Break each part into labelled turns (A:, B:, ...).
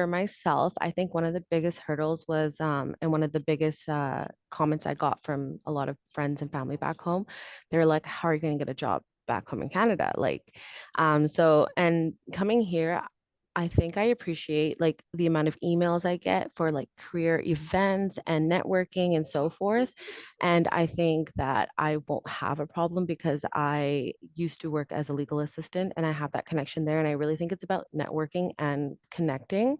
A: For myself, I think one of the biggest hurdles was, and one of the biggest comments I got from a lot of friends and family back home, they're like, "How are you going to get a job back home in Canada?" And coming here, I think I appreciate like the amount of emails I get for like career events and networking and so forth. And I think that I won't have a problem because I used to work as a legal assistant and I have that connection there. And I really think it's about networking and connecting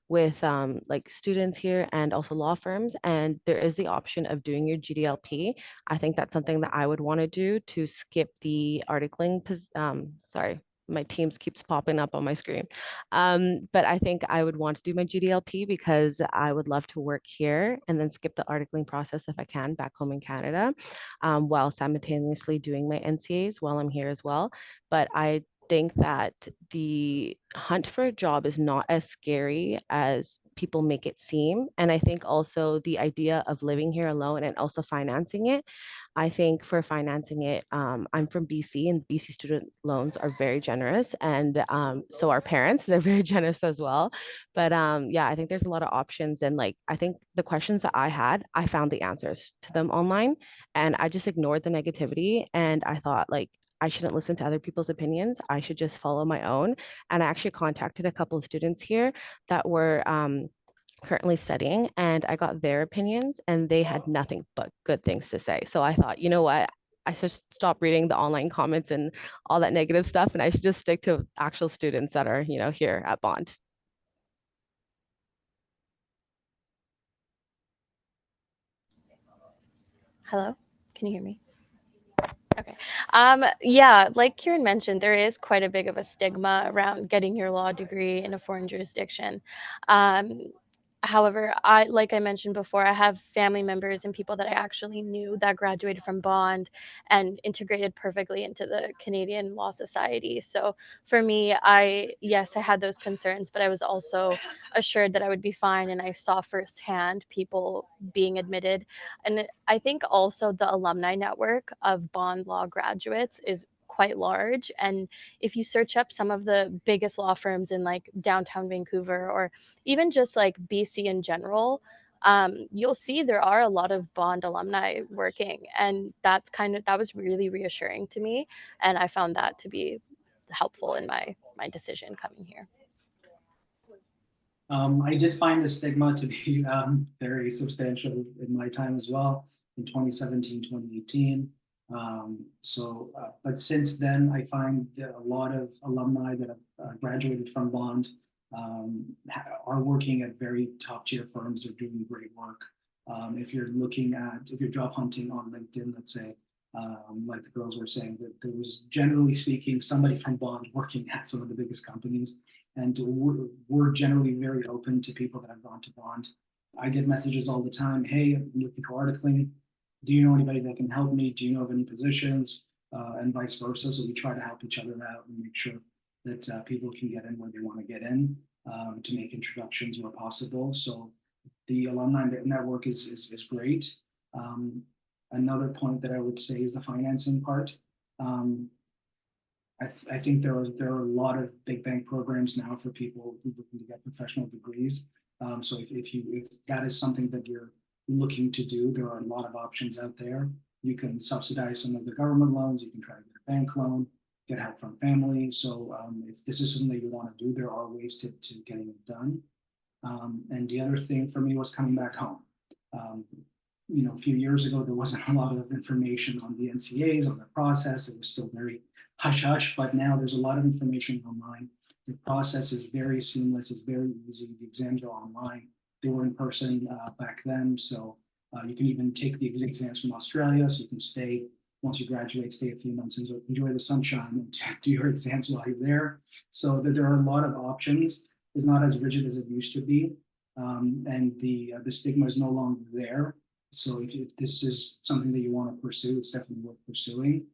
A: with like students here and also law firms. And there is the option of doing your GDLP. I think that's something that I would want to do to skip the articling. Sorry, my Teams keeps popping up on my screen. But I think I would want to do my GDLP because I would love to work here and then skip the articling process if I can back home in Canada, while simultaneously doing my NCAs while I'm here as well. But I think that the hunt for a job is not as scary as people make it seem. And I think also the idea of living here alone and also financing it. I think for financing it, I'm from BC and BC student loans are very generous. And so our parents, they're very generous as well. But yeah, I think there's a lot of options. And like, I think the questions that I had, I found the answers to them online and I just ignored the negativity. And I thought, like, I shouldn't listen to other people's opinions. I should just follow my own. And I actually contacted a couple of students here that were currently studying and I got their opinions and they had nothing but good things to say. So I thought, you know what? I should stop reading the online comments and all that negative stuff and I should just stick to actual students that are, here at Bond.
B: Hello, can you hear me? Okay. Yeah, like Kiran mentioned, there is quite a big of a stigma around getting your law degree in a foreign jurisdiction. Um, However, like I mentioned before, I have family members and people that I actually knew that graduated from Bond and integrated perfectly into the Canadian Law Society. So for me, yes, I had those concerns, but I was also assured that I would be fine. And I saw firsthand people being admitted. And I think also the alumni network of Bond Law graduates is quite large. And if you search up some of the biggest law firms in like downtown Vancouver or even just like BC in general, you'll see there are a lot of Bond alumni working. And that was really reassuring to me. And I found that to be helpful in my decision coming here.
C: I did find the stigma to be very substantial in my time as well in 2017, 2018. But since then, I find that a lot of alumni that have graduated from Bond are working at very top tier firms. They're doing great work. If you're job hunting on LinkedIn, let's say, like the girls were saying, that there was generally speaking somebody from Bond working at some of the biggest companies and we're generally very open to people that have gone to Bond. I get messages all the time. Hey, I'm looking for articling. Do you know anybody that can help me? Do you know of any positions? And vice versa. So we try to help each other out and make sure that people can get in where they want to get in, to make introductions where possible. So the alumni network is great. Um, Another point that I would say is the financing part. Um, I think there are a lot of big bank programs now for people who are looking to get professional degrees. So if that is something that you're looking to do, there are a lot of options out there. You can subsidize some of the government loans. You can try to get a bank loan, get help from family. So if this is something that you want to do, there are ways to getting it done. And the other thing for me was coming back home. Um, a few years ago, there wasn't a lot of information on the NCAs, on the process. It was still very hush hush, but now there's a lot of information online. The process is very seamless, it's very easy. The exams are online. They were in person back then, so you can even take the exams from Australia, so you can stay, once you graduate, stay a few months and enjoy the sunshine and do your exams while you're there. So that there are a lot of options. It's not as rigid as it used to be, and the stigma is no longer there. So if this is something that you want to pursue, it's definitely worth pursuing.